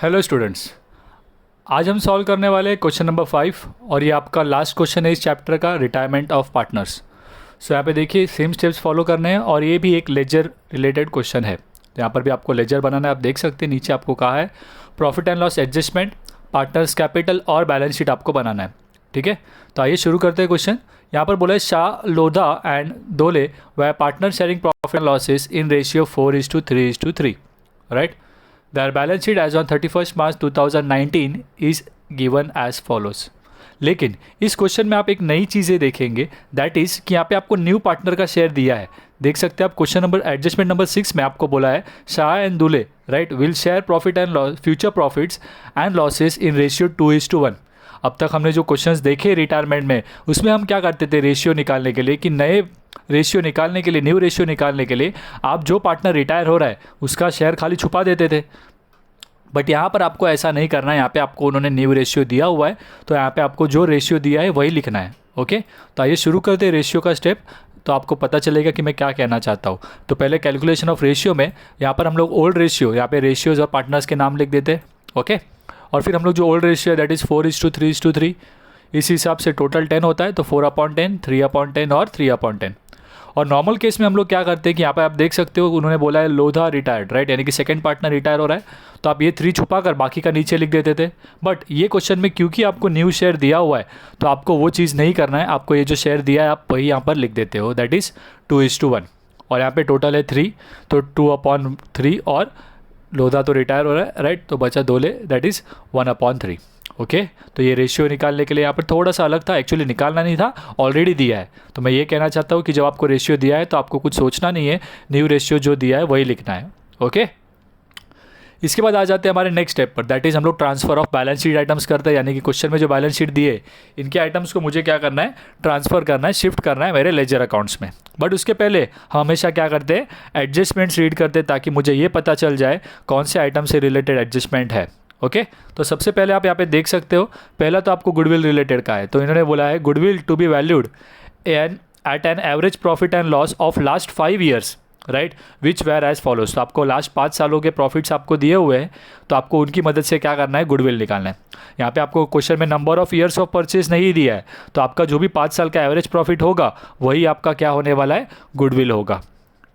Hello students. आज हम solve करने वाले हैं क्वेश्चन नंबर 5 और ये आपका लास्ट क्वेश्चन है इस चैप्टर का, रिटायरमेंट ऑफ पार्टनर्स। सो यहाँ पे देखिए सेम स्टेप्स फॉलो करने हैं और ये भी एक लेजर रिलेटेड क्वेश्चन है। तो यहाँ पर भी आपको लेजर बनाना है। आप देख सकते हैं नीचे आपको कहा है profit and loss adjustment, partners capital और बैलेंस शीट आपको बनाना है। ठीक है, तो आइए शुरू करते हैं क्वेश्चन। यहाँ पर बोला है शाह, लोधा एंड दोले वे partner sharing profit and losses in ratio 4:3:3, right. Their balance sheet as on 31st March 2019 is given as follows। लेकिन इस क्वेश्चन में आप एक नई चीज़ें देखेंगे, दैट इज़ कि यहाँ पे आपको न्यू पार्टनर का शेयर दिया है। देख सकते हैं आप क्वेश्चन नंबर एडजस्टमेंट नंबर 6 में आपको बोला है शाह एंड दूल्हे right will share profit and loss future profits and losses in ratio 2:1। अब तक हमने जो क्वेश्चंस देखे रिटायरमेंट में उसमें हम क्या करते थे रेशियो निकालने के लिए, कि नए रेशियो निकालने के लिए, न्यू रेशियो निकालने के लिए आप जो पार्टनर रिटायर हो रहा है उसका शेयर खाली छुपा देते थे। बट यहाँ पर आपको ऐसा नहीं करना है। यहाँ पे आपको उन्होंने न्यू रेशियो दिया हुआ है तो यहाँ पे आपको जो रेशियो दिया है वही लिखना है। ओके, तो आइए शुरू करते हैं रेशियो का स्टेप, तो आपको पता चलेगा कि मैं क्या कहना चाहता हूँ। तो पहले कैलकुलेशन ऑफ रेशियो में यहाँ पर हम लोग ओल्ड रेशियो, यहाँ पे रेशियोज और पार्टनर्स के नाम लिख देते हैं। ओके, और फिर हम लोग जो ओल्ड रेशियो है दैट इज़ 4:3:3, इस हिसाब से टोटल 10 होता है, तो 4/10, 3/10 और 3/10। और नॉर्मल केस में हम लोग क्या करते हैं कि यहाँ पे आप देख सकते हो उन्होंने बोला है लोधा रिटायर्ड, राइट, यानी कि सेकंड पार्टनर रिटायर हो रहा है, तो आप ये 3 छुपा कर बाकी का नीचे लिख देते थे। बट ये क्वेश्चन में क्योंकि आपको न्यू शेयर दिया हुआ है तो आपको वो चीज़ नहीं करना है। आपको ये जो शेयर दिया है आप वही यहाँ पर लिख देते हो, दैट इज़ 2:1। और यहाँ पे टोटल है 3, तो 2/3 और लोधा तो रिटायर हो रहा है, राइट, तो बचा दोले दैट इज़ 1/3। ओके, तो ये रेशियो निकालने के लिए यहाँ पर थोड़ा सा अलग था, एक्चुअली निकालना नहीं था, ऑलरेडी दिया है। तो मैं ये कहना चाहता हूँ कि जब आपको रेशियो दिया है तो आपको कुछ सोचना नहीं है, न्यू रेशियो जो दिया है वही लिखना है। ओके, इसके बाद आ जाते हैं हमारे नेक्स्ट स्टेप पर, दैट इज़ हम लोग transfer of balance sheet items करते हैं। यानी कि क्वेश्चन में जो बैलेंस शीट दिए इनके आइटम्स को मुझे क्या करना है, ट्रांसफर करना है, शिफ्ट करना है मेरे लेजर अकाउंट्स में। बट उसके पहले हम हमेशा क्या करते हैं, एडजस्टमेंट्स रीड करते हैं ताकि मुझे ये पता चल जाए कौन से आइटम से रिलेटेड एडजस्टमेंट है। ओके, तो सबसे पहले आप यहाँ पे देख सकते हो, पहला तो आपको गुडविल रिलेटेड का है। तो इन्होंने बोला है goodwill to be valued at an average profit and loss of last 5 years, right, which were as follows. तो आपको लास्ट 5 सालों के प्रॉफिट्स आपको दिए हुए हैं, तो आपको उनकी मदद से क्या करना है, गुडविल निकालना है। यहाँ पे आपको क्वेश्चन में number of years of purchase नहीं दिया है, तो आपका जो भी 5 साल का एवरेज प्रॉफिट होगा वही आपका क्या होने वाला है, गुडविल होगा।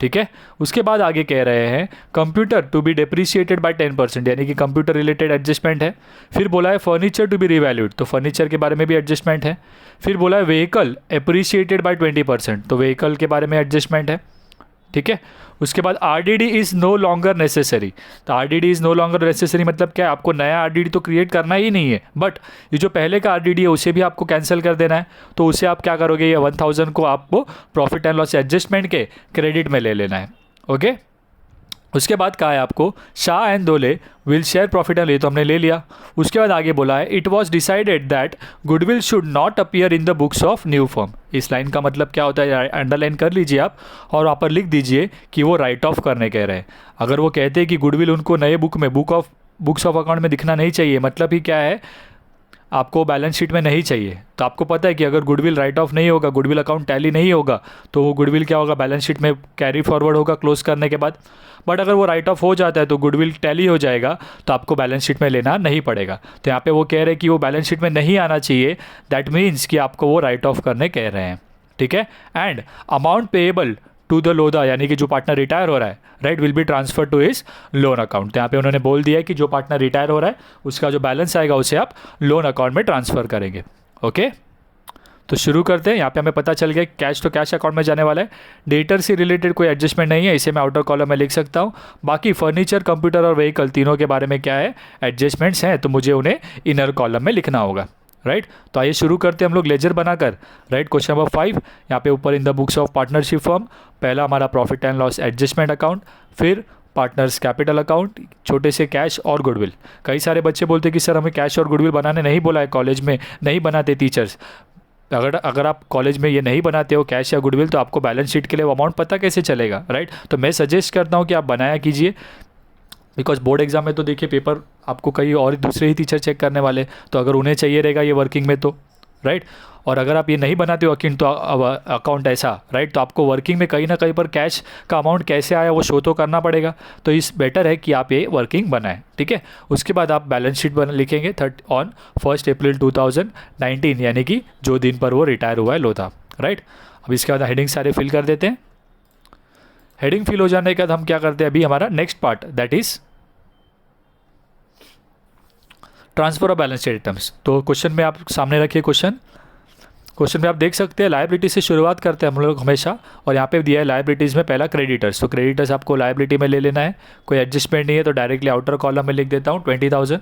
ठीक है, उसके बाद आगे कह रहे हैं computer to be depreciated by 10%, यानी कि कंप्यूटर रिलेटेड एडजस्टमेंट है। फिर बोला है फर्नीचर टू बी रिवैल्यूड, तो फर्नीचर के बारे में भी एडजस्टमेंट है। फिर बोला है व्हीकल एप्रिशिएटेड बाय 20%, तो व्हीकल के बारे में एडजस्टमेंट है। ठीक है, उसके बाद RDD is no longer necessary. तो RDD is no longer necessary मतलब क्या है, आपको नया RDD तो क्रिएट करना ही नहीं है, बट ये जो पहले का RDD है उसे भी आपको कैंसिल कर देना है। तो उसे आप क्या करोगे, ये 1000 को आपको प्रॉफिट एंड लॉस एडजस्टमेंट के क्रेडिट में ले लेना है। ओके, उसके बाद कहा है आपको Shah and Dole will share profit and, ये तो हमने ले लिया। उसके बाद आगे बोला है it was decided that goodwill should not appear in the books of new firm. इस लाइन का मतलब क्या होता है, अंडरलाइन कर लीजिए आप और वहाँ पर लिख दीजिए कि वो राइट ऑफ करने कह रहे हैं। अगर वो कहते हैं कि गुडविल उनको नए बुक में बुक्स ऑफ अकाउंट में दिखना नहीं चाहिए, मतलब ही क्या है, आपको बैलेंस शीट में नहीं चाहिए। तो आपको पता है कि अगर गुडविल राइट ऑफ नहीं होगा, गुडविल अकाउंट टैली नहीं होगा, तो वो गुडविल क्या होगा, बैलेंस शीट में कैरी फॉरवर्ड होगा क्लोज करने के बाद। बट अगर वो राइट ऑफ हो जाता है तो गुडविल टैली हो जाएगा, तो आपको बैलेंस शीट में लेना नहीं पड़ेगा। तो यहाँ पे वो कह रहे हैं कि वो बैलेंस शीट में नहीं आना चाहिए, दैट मीन्स कि आपको वो राइट ऑफ करने कह रहे हैं। ठीक है, and amount payable to the Lodha, यानी कि जो पार्टनर रिटायर हो रहा है, right, will be transfer to his loan account. तो यहाँ पे उन्होंने बोल दिया है कि जो पार्टनर रिटायर हो रहा है उसका जो बैलेंस आएगा उसे आप लोन अकाउंट में ट्रांसफ़र करेंगे। ओके, तो शुरू करते हैं। यहाँ पे हमें पता चल गया कैश तो कैश अकाउंट में जाने वाला है। डेटर से रिलेटेड कोई एडजस्टमेंट नहीं है, इसे मैं आउटर कॉलम में लिख सकता हूँ। बाकी फर्नीचर, कंप्यूटर और व्हीकल तीनों के बारे में क्या है, एडजस्टमेंट्स हैं, तो मुझे उन्हें इनर कॉलम में लिखना होगा। राइट, तो आइए शुरू करते हैं हम लोग लेजर बनाकर। राइट, क्वेश्चन नंबर 5 यहाँ पे ऊपर in the books of partnership firm, पहला हमारा profit and loss adjustment account, फिर पार्टनर्स कैपिटल अकाउंट, छोटे से कैश और गुडविल। कई सारे बच्चे बोलते हैं कि सर हमें कैश और गुडविल बनाने नहीं बोला है, कॉलेज में नहीं बनाते टीचर्स। अगर आप कॉलेज में ये नहीं बनाते हो कैश या गुडविल, तो आपको बैलेंस शीट के लिए अमाउंट पता कैसे चलेगा, राइट। तो मैं सजेस्ट करता हूँ कि आप बनाया कीजिए, बिकॉज बोर्ड एग्जाम में तो देखिए पेपर आपको कई और दूसरे ही टीचर चेक करने वाले, तो अगर उन्हें चाहिए रहेगा ये वर्किंग में तो राइट। और अगर आप ये नहीं बनाते हो अकाउंट ऐसा, राइट, तो आपको वर्किंग में कहीं ना कहीं पर कैश का अमाउंट कैसे आया वो शो तो करना पड़ेगा। तो इस बेटर है कि आप ये वर्किंग बनाएं, ठीक है। उसके बाद आप बैलेंस शीट लिखेंगे ऑन 1 अप्रैल 2019, यानी कि जो दिन पर वो रिटायर हुआ है लोधा, राइट। अब इसके बाद हेडिंग सारे फिल कर देते हैं। हेडिंग फिल हो जाने के बाद हम क्या करते हैं, अभी हमारा next part that is transfer of balance sheet items. तो क्वेश्चन में आप सामने रखिए, क्वेश्चन में आप देख सकते हैं लायबिलिटी से शुरुआत करते हैं हम लोग हमेशा, और यहाँ पे दिया है लायबिलिटीज़ में पहला क्रेडिटर्स। तो क्रेडिटर्स आपको लायबिलिटी में ले लेना है, कोई एडजस्टमेंट नहीं है तो डायरेक्टली आउटर कॉलम में लिख देता हूँ 20,000।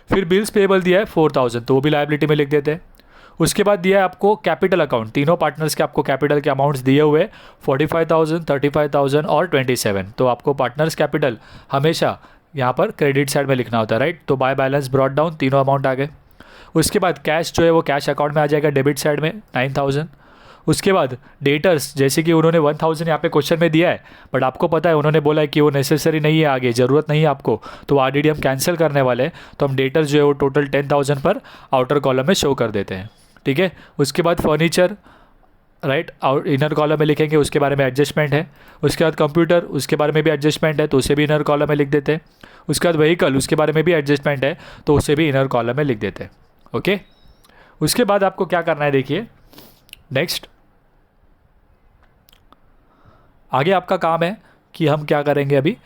फिर बिल्स पेबल दिया है 4,000, तो वो भी लायबिलिटी में लिख देते हैं। उसके बाद दिया है आपको कैपिटल अकाउंट, तीनों पार्टनर्स के आपको कैपिटल के अमाउंट्स दिए हुए 45,000, 35,000 और 27। तो आपको पार्टनर्स कैपिटल हमेशा यहाँ पर क्रेडिट साइड में लिखना होता है, राइट। तो बाय बैलेंस ब्रॉट डाउन तीनों अमाउंट आ गए। उसके बाद कैश जो है वो कैश अकाउंट में आ जाएगा डेबिट साइड में 9,000। उसके बाद डेटर्स, जैसे कि उन्होंने 1,000 यहाँ पे क्वेश्चन में दिया है, बट आपको पता है उन्होंने बोला है कि वो नेसेसरी नहीं है, आगे ज़रूरत नहीं है आपको, तो आरडीडी हम कैंसिल करने वाले हैं। तो हम डेटर्स जो है वो टोटल 10,000 पर आउटर कॉलम में शो कर देते हैं, ठीक है। उसके बाद फर्नीचर, राइट, और इनर कॉलम में लिखेंगे, उसके बारे में एडजस्टमेंट है। उसके बाद कंप्यूटर, उसके बारे में भी एडजस्टमेंट है, तो उसे भी इनर कॉलम में लिख देते हैं। उसके बाद व्हीकल, उसके बारे में भी एडजस्टमेंट है, तो उसे भी इनर कॉलम में लिख देते हैं, ओके। उसके बाद आपको क्या करना है, देखिए नेक्स्ट आगे आपका काम है कि हम क्या करेंगे, अभी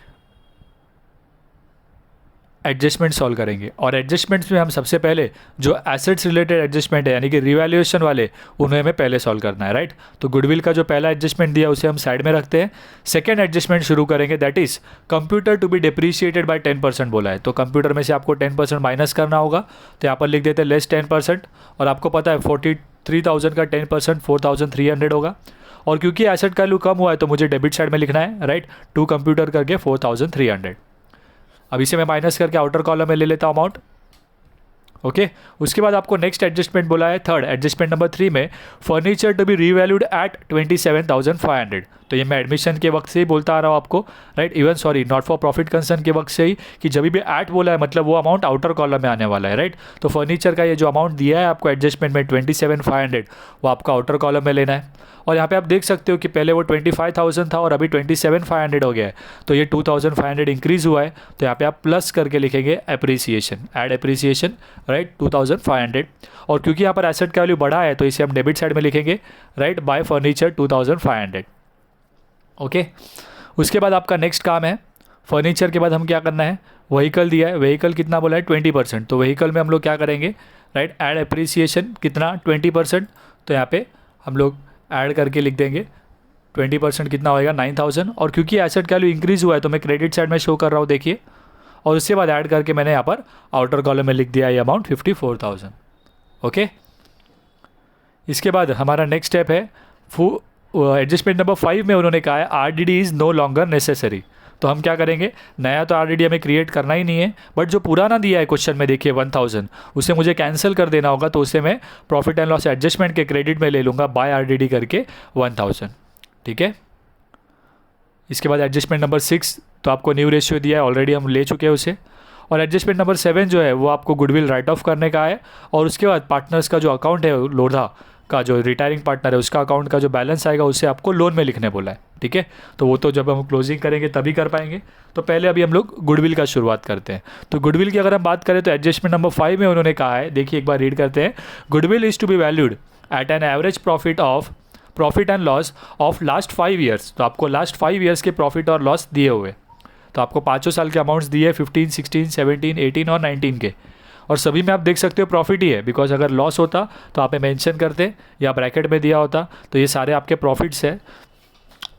एडजस्टमेंट सॉल्व करेंगे। और एडजस्टमेंट्स में हम सबसे पहले जो एसेट्स रिलेटेड एडजस्टमेंट है यानी कि रिवैल्यूएशन वाले, उन्हें हमें पहले सॉल्व करना है, राइट। तो गुडविल का जो पहला एडजस्टमेंट दिया उसे हम साइड में रखते हैं। सेकंड एडजस्टमेंट शुरू करेंगे, that is computer to be depreciated by 10% बोला है, तो कंप्यूटर में से आपको 10% माइनस करना होगा। तो यहाँ पर लिख देते हैं लेस 10%। और आपको पता है 43,000 का 10% 4,300 होगा। और क्योंकि एसेट का वैल्यू कम हुआ है तो मुझे डेबिट साइड में लिखना है, राइट, टू कंप्यूटर करके 4,300। अब इसे मैं माइनस करके आउटर कॉलम में ले लेता हूँ अमाउंट, ओके। उसके बाद आपको नेक्स्ट एडजस्टमेंट बोला है, थर्ड एडजस्टमेंट नंबर 3 में furniture to be revalued at 27,500। तो ये मैं एडमिशन के वक्त से ही बोलता आ रहा हूँ आपको, right, even sorry not for profit concern के वक्त से ही, कि जब भी एट बोला है मतलब वो अमाउंट आउटर कॉलम में आने वाला है, राइट। तो फर्नीचर का ये जो अमाउंट दिया है आपको एडजस्टमेंट में 27,500, वो आपका आउटर कॉलम में लेना है। और यहाँ पे आप देख सकते हो कि पहले वो 25,000 था और अभी 27,500 हो गया है, तो ये 2,500 इंक्रीज़ हुआ है। तो यहाँ पे आप प्लस करके लिखेंगे अप्रिसिएशन, ऐड अप्रिसिएशन, राइट, 2,500। और क्योंकि यहाँ पर एसेट का वैल्यू बढ़ा है तो इसे हम डेबिट साइड में लिखेंगे, राइट, बाय फर्नीचर 2,500, ओके। उसके बाद आपका नेक्स्ट काम है, फर्नीचर के बाद हम क्या करना है, व्हीकल दिया है, व्हीकल कितना बोला है 20%। तो व्हीकल में हम लोग क्या करेंगे, राइट, ऐड अप्रिसिएशन कितना 20%। तो यहाँ पे हम लोग ऐड करके लिख देंगे 20% कितना होएगा 9,000। और क्योंकि एसेट का वैल्यू इंक्रीज़ हुआ है तो मैं क्रेडिट साइड में शो कर रहा हूँ, देखिए। और उसके बाद ऐड करके मैंने यहाँ पर आउटर कॉलम में लिख दिया ये अमाउंट 54,000, ओके। इसके बाद हमारा नेक्स्ट स्टेप है एडजस्टमेंट नंबर 5 में उन्होंने कहा है RDD is no longer necessary. तो हम क्या करेंगे, नया तो आरडीडी हमें क्रिएट करना ही नहीं है, बट जो पुराना दिया है क्वेश्चन में देखिए 1,000, उसे मुझे कैंसिल कर देना होगा। तो उसे मैं प्रॉफिट एंड लॉस एडजस्टमेंट के क्रेडिट में ले लूँगा बाय आरडीडी करके 1,000, ठीक है। इसके बाद एडजस्टमेंट नंबर 6, तो आपको न्यू रेशियो दिया है, ऑलरेडी हम ले चुके हैं उसे। और एडजस्टमेंट नंबर 7 जो है वो आपको गुडविल राइट ऑफ करने का है। और उसके बाद पार्टनर्स का जो अकाउंट है लोधा का, जो रिटायरिंग पार्टनर है उसका अकाउंट का जो बैलेंस आएगा उसे आपको लोन में लिखने बोला है, ठीक है। तो वो तो जब हम क्लोजिंग करेंगे तभी कर पाएंगे। तो पहले अभी हम लोग गुडविल का शुरुआत करते हैं। तो गुडविल की अगर हम बात करें तो एडजस्टमेंट नंबर 5 में उन्होंने कहा है, देखिए एक बार रीड करते हैं, goodwill is to be valued at an average profit and loss of last 5 years. तो आपको लास्ट 5 ईयर्स के प्रॉफिट और लॉस दिए हुए, तो आपको 5 साल के अमाउंट्स दिए 15, 16, 17, 18 और 19 के। और सभी में आप देख सकते हो प्रॉफिट ही है, बिकॉज अगर लॉस होता तो आप मेंशन करते या ब्रैकेट में दिया होता। तो ये सारे आपके प्रॉफिट्स है।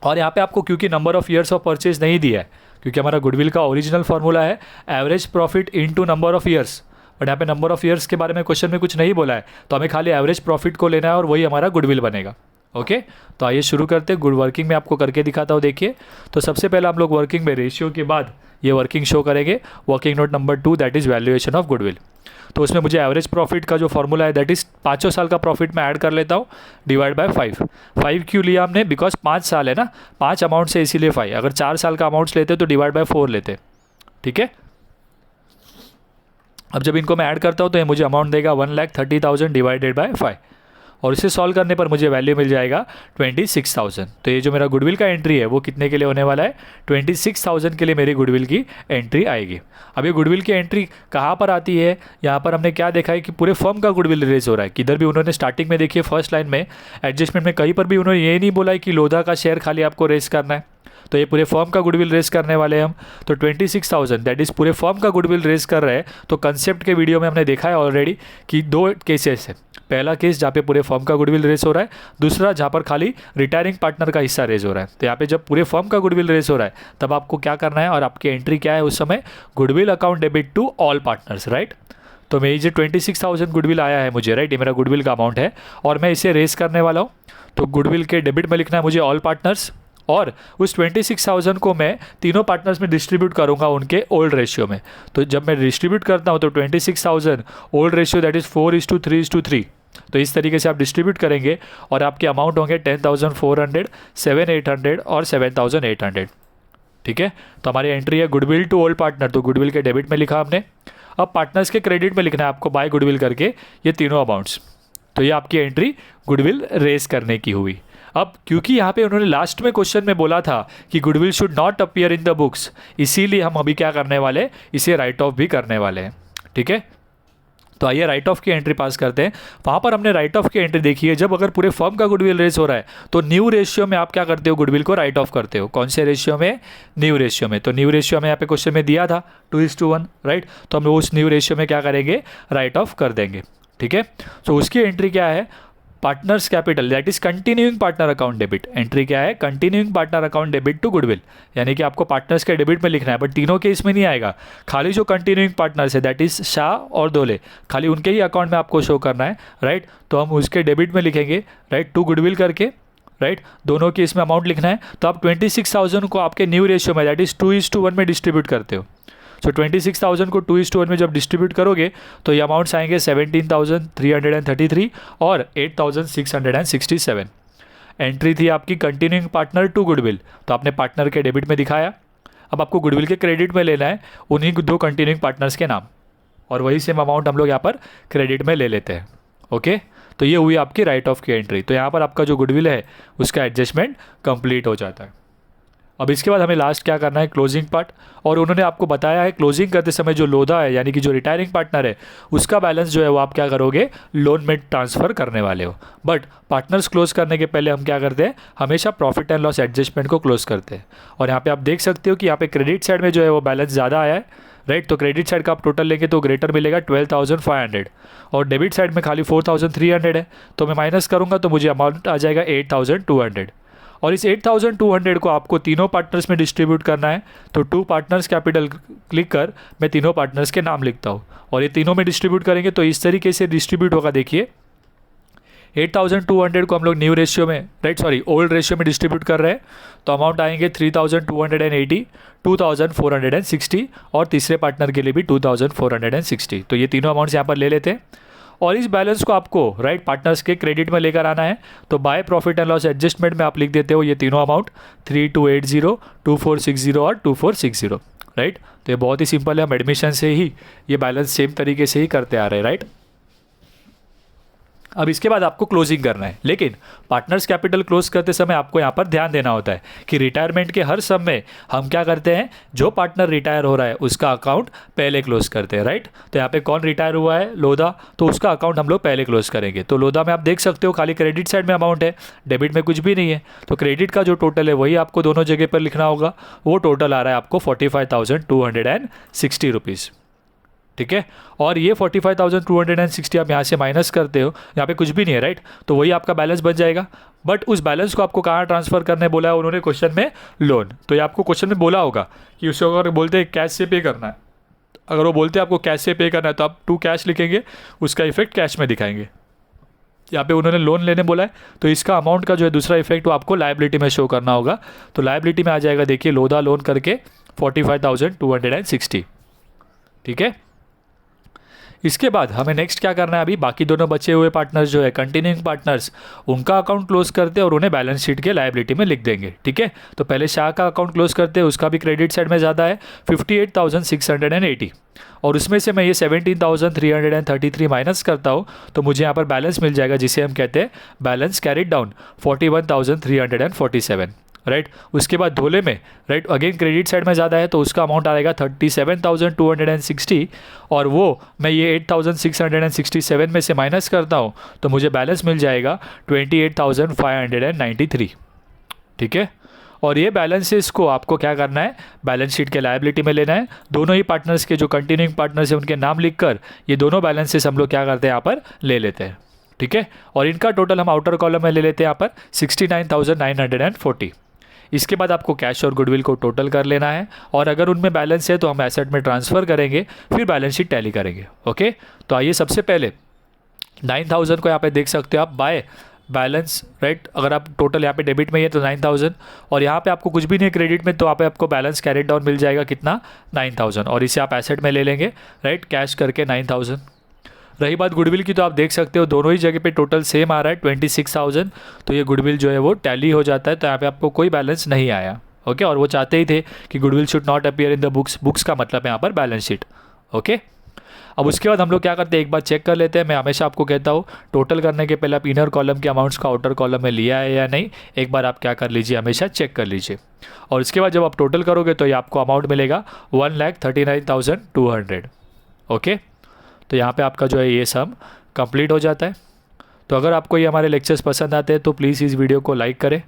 और यहाँ पे आपको क्योंकि number of years of purchase नहीं दिया है, क्योंकि हमारा गुडविल का ओरिजिनल फार्मूला है average profit into number of years, but यहाँ पे नंबर ऑफ़ ईयर्स के बारे में क्वेश्चन में कुछ नहीं बोला है। तो हमें खाली एवरेज प्रॉफिट को लेना है और वही हमारा गुडविल बनेगा, ओके। तो आइए शुरू करते हैं। गुड वर्किंग में आपको करके दिखाता हूँ, देखिए। तो सबसे पहले हम लोग वर्किंग में रेशियो के बाद ये वर्किंग शो करेंगे। Working note number 2 that is valuation of goodwill. तो उसमें मुझे एवरेज प्रॉफिट का जो फॉर्मूला है दैट इज़ 5 साल का प्रॉफिट मैं ऐड कर लेता हूँ, डिवाइड बाय 5 क्यों लिया हमने, बिकॉज 5 साल है ना, 5 अमाउंट से इसीलिए 5। अगर 4 साल का अमाउंट्स लेते तो डिवाइड बाय 4 लेते, ठीक है। अब जब इनको मैं ऐड करता हूँ तो ये मुझे अमाउंट देगा 1,30,000 डिवाइडेड बाय 5, और इसे सॉल्व करने पर मुझे वैल्यू मिल जाएगा 26,000। तो ये जो मेरा गुडविल का एंट्री है वो कितने के लिए होने वाला है, 26,000 के लिए मेरी गुडविल की एंट्री आएगी। अब ये गुडविल की एंट्री कहाँ पर आती है, यहाँ पर हमने क्या देखा है कि पूरे फर्म का गुडविल रेज हो रहा है। किधर भी उन्होंने स्टार्टिंग में देखिए फर्स्ट लाइन में एडजस्टमेंट में कहीं पर भी उन्होंने ये नहीं बोला है कि लोधा का शेयर खाली आपको रेज करना है, तो ये पूरे फर्म का गुडविल रेस करने वाले हैं हम। तो 26,000 दैट इज़ पूरे फर्म का गुडविल रेस कर रहे हैं। तो कंसेप्ट के वीडियो में हमने देखा है ऑलरेडी कि दो केसेस है, पहला केस जहाँ पे पूरे फर्म का गुडविल रेस हो रहा है, दूसरा जहाँ पर खाली रिटायरिंग पार्टनर का हिस्सा रेस हो रहा है। तो यहाँ पे जब पूरे फर्म का गुडविल रेस हो रहा है तब आपको क्या करना है और आपकी एंट्री क्या है उस समय, goodwill account debit to all partners, right. तो मेरी जो 26,000 गुडविल आया है मुझे, राइट, ये मेरा गुडविल का अमाउंट है और मैं इसे रेस करने वाला हूँ। तो गुडविल के डेबिट में लिखना है मुझे ऑल पार्टनर्स, और उस 26,000 को मैं तीनों पार्टनर्स में डिस्ट्रीब्यूट करूंगा उनके ओल्ड रेशियो में। तो जब मैं डिस्ट्रीब्यूट करता हूं तो 26,000 ओल्ड रेशियो दैट इज़ 4:3:3, तो इस तरीके से आप डिस्ट्रीब्यूट करेंगे और आपके अमाउंट होंगे 10,400, 7,800 और 7,800। ठीक है, तो हमारी एंट्री है गुडविल टू ओल्ड पार्टनर, तो गुडविल के डेबिट में लिखा हमने। अब पार्टनर्स के क्रेडिट में लिखना है आपको बाय गुडविल करके ये तीनों अमाउंट्स। तो ये आपकी एंट्री गुडविल रेस करने की हुई। अब क्योंकि यहाँ पे उन्होंने लास्ट में क्वेश्चन में बोला था कि goodwill should not appear in the books, इसीलिए हम अभी क्या करने वाले, इसे राइट ऑफ भी करने वाले हैं। ठीक है, तो आइए राइट ऑफ की एंट्री पास करते हैं। वहाँ पर हमने राइट ऑफ की एंट्री देखी है, जब अगर पूरे फर्म का गुडविल रेस हो रहा है तो न्यू रेशियो में आप क्या करते हो, गुडविल को राइट ऑफ करते हो। कौन से रेशियो में, न्यू रेशियो में। तो न्यू रेशियो में यहाँ पे क्वेश्चन में दिया था 2:1, राइट, तो हम उस न्यू रेशियो में क्या करेंगे, राइट ऑफ कर देंगे। ठीक है, तो उसकी एंट्री क्या है, partners capital that is continuing partner account debit. Entry क्या है, continuing partner account debit to goodwill, यानी कि आपको पार्टनर्स के डेबिट में लिखना है, बट तीनों के इसमें नहीं आएगा, खाली जो कंटिन्यूइंग पार्टनर्स है दैट इज शाह और दोले, खाली उनके ही अकाउंट में आपको शो करना है, राइट। तो हम उसके डेबिट में लिखेंगे, राइट, टू गुडविल करके, राइट, दोनों के इसमें अमाउंट लिखना है। तो आप 26,000 को आपके न्यू रेशियो में दैट इज 2:1 में डिस्ट्रीब्यूट करते हो। सो 26,000 को 2:1 में जब डिस्ट्रीब्यूट करोगे तो ये अमाउंट्स आएंगे 17,333 और 8,667। एंट्री थी आपकी कंटिन्यूइंग पार्टनर टू गुडविल, तो आपने पार्टनर के डेबिट में दिखाया। अब आपको गुडविल के क्रेडिट में लेना है उन्हीं दो कंटिन्यूइंग पार्टनर्स के नाम, और वही सेम अमाउंट हम लोग यहाँ पर क्रेडिट में ले लेते हैं। ओके, तो ये हुई आपकी राइट ऑफ की एंट्री। तो यहाँ पर आपका जो गुडविल है उसका एडजस्टमेंट कंप्लीट हो जाता है। अब इसके बाद हमें लास्ट क्या करना है, क्लोजिंग पार्ट। और उन्होंने आपको बताया है क्लोजिंग करते समय जो लोधा है यानी कि जो रिटायरिंग पार्टनर है उसका बैलेंस जो है वो आप क्या करोगे, लोन में ट्रांसफ़र करने वाले हो। बट पार्टनर्स क्लोज करने के पहले हम क्या करते हैं, हमेशा प्रॉफिट एंड लॉस एडजस्टमेंट को क्लोज करते हैं। और यहाँ पे आप देख सकते हो कि यहाँ पे क्रेडिट साइड में जो है वो बैलेंस ज़्यादा आया है, राइट। तो क्रेडिट साइड का आप टोटल लेंगे तो ग्रेटर मिलेगा 12,500, और डेबिट साइड में खाली 4,300 है। तो मैं माइनस करूँगा तो मुझे अमाउंट आ जाएगा 8,200, और इस 8,200 को आपको तीनों पार्टनर्स में डिस्ट्रीब्यूट करना है। तो टू पार्टनर्स कैपिटल क्लिक कर मैं तीनों पार्टनर्स के नाम लिखता हूँ और ये तीनों में डिस्ट्रीब्यूट करेंगे तो इस तरीके से डिस्ट्रीब्यूट होगा। देखिए 8,200 को हम लोग न्यू रेशियो में, राइट सॉरी ओल्ड रेशियो में डिस्ट्रीब्यूट कर रहे हैं, तो अमाउंट आएंगे 3,280, 2,460 और तीसरे पार्टनर के लिए भी 2,460। तो ये तीनों अमाउंट्स यहाँ पर ले लेते हैं और इस बैलेंस को आपको, राइट, पार्टनर्स के क्रेडिट में लेकर आना है। तो by profit and loss adjustment में आप लिख देते हो ये तीनों अमाउंट 3,280, 2,460 और 2,460, राइट। तो ये बहुत ही सिंपल है, हम एडमिशन से ही ये बैलेंस सेम तरीके से ही करते आ रहे हैं, राइट। अब इसके बाद आपको क्लोजिंग करना है, लेकिन पार्टनर्स कैपिटल क्लोज करते समय आपको यहाँ पर ध्यान देना होता है कि रिटायरमेंट के हर सम में हम क्या करते हैं, जो पार्टनर रिटायर हो रहा है उसका अकाउंट पहले क्लोज करते हैं, राइट। तो यहाँ पे कौन रिटायर हुआ है, लोधा, तो उसका अकाउंट हम लोग पहले क्लोज करेंगे। तो लोधा में आप देख सकते हो खाली क्रेडिट साइड में अमाउंट है, डेबिट में कुछ भी नहीं है। तो क्रेडिट का जो टोटल है वही आपको दोनों जगह पर लिखना होगा। वो टोटल आ रहा है आपको 45,260 रुपीज़, ठीक है। और ये 45,260 आप यहाँ से माइनस करते हो, यहाँ पे कुछ भी नहीं है, राइट। तो वही आपका बैलेंस बच जाएगा। बट उस बैलेंस को आपको कहाँ ट्रांसफ़र करने बोला है उन्होंने क्वेश्चन में, लोन। तो ये आपको क्वेश्चन में बोला होगा कि उसको अगर बोलते हैं कैश से पे करना है, अगर वो बोलते हैं आपको कैश से पे करना है तो आप टू कैश लिखेंगे, उसका इफेक्ट कैश में दिखाएंगे। यहाँ पे उन्होंने लोन लेने बोला है तो इसका अमाउंट का जो है दूसरा इफेक्ट वो आपको लायबिलिटी में शो करना होगा। तो लायबिलिटी में आ जाएगा, देखिए लोधा लोन करके 45,260, ठीक है। इसके बाद हमें नेक्स्ट क्या करना है, अभी बाकी दोनों बचे हुए पार्टनर्स जो है कंटिन्यूइंग पार्टनर्स, उनका अकाउंट क्लोज करते हैं और उन्हें बैलेंस शीट के लायबिलिटी में लिख देंगे। ठीक है, तो पहले शाह का अकाउंट क्लोज करते हैं, उसका भी क्रेडिट साइड में ज़्यादा है 58,680 और उसमें से मैं ये 17,333 माइनस करता हूँ तो मुझे यहाँ पर बैलेंस मिल जाएगा जिसे हम कहते हैं बैलेंस कैरिड डाउन 41,347, राइट। उसके बाद धोले में, राइट, अगेन क्रेडिट साइड में ज़्यादा है तो उसका अमाउंट आएगा 37,260 और वो मैं ये 8,667 में से माइनस करता हूँ तो मुझे बैलेंस मिल जाएगा 28,593। ठीक है, और ये बैलेंसेस को आपको क्या करना है, बैलेंस शीट के लायबिलिटी में लेना है। दोनों ही पार्टनर्स के जो कंटिन्यूइंग पार्टनर्स हैं उनके नाम लिखकर ये दोनों बैलेंसेस हम लोग क्या करते हैं यहाँ पर ले लेते हैं। ठीक है, और इनका टोटल हम आउटर कॉलम में ले लेते हैं यहाँ पर 69,940। इसके बाद आपको कैश और गुडविल को टोटल कर लेना है और अगर उनमें बैलेंस है तो हम एसेट में ट्रांसफ़र करेंगे, फिर बैलेंस शीट टैली करेंगे। ओके, तो आइए सबसे पहले 9,000 को यहाँ पे देख सकते हो आप बाय बैलेंस, राइट। अगर आप टोटल यहाँ पे डेबिट में ही है तो 9,000 और यहाँ पे आपको कुछ भी नहीं क्रेडिट में तो यहाँ पे आपको बैलेंस कैरिड डाउन मिल जाएगा कितना, 9,000 और इसे आप एसेट में ले लेंगे, राइट, कैश करके 9,000। रही बात गुडविल की तो आप देख सकते हो दोनों ही जगह पे टोटल सेम आ रहा है 26,000, तो ये गुडविल जो है वो टैली हो जाता है, तो यहाँ पे आपको कोई बैलेंस नहीं आया। ओके, और वो चाहते ही थे कि goodwill should not appear in the books का मतलब है यहाँ पर बैलेंस शीट। ओके, अब उसके बाद हम लोग क्या करते हैं, एक बार चेक कर लेते हैं। मैं हमेशा आपको कहता हूँ टोटल करने के पहले आप इनर कॉलम के अमाउंट्स का आउटर कॉलम में लिया है या नहीं, एक बार आप क्या कर लीजिए, हमेशा चेक कर लीजिए। और इसके बाद जब आप टोटल करोगे तो ये आपको अमाउंट मिलेगा 1,39,200। ओके, तो यहाँ पे आपका जो है ये सम कंप्लीट हो जाता है। तो अगर आपको ये हमारे लेक्चर्स पसंद आते हैं तो प्लीज़ इस वीडियो को लाइक करें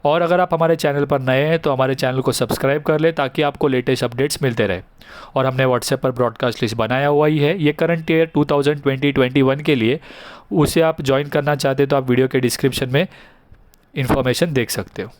और अगर आप हमारे चैनल पर नए हैं तो हमारे चैनल को सब्सक्राइब कर लें ताकि आपको लेटेस्ट अपडेट्स मिलते रहे। और हमने व्हाट्सएप पर ब्रॉडकास्ट लिस्ट बनाया हुआ ही है, ये करंट ईयर 2020-21 के लिए, उसे आप ज्वाइन करना चाहते हो तो आप वीडियो के डिस्क्रिप्शन में इन्फॉर्मेशन देख सकते हो।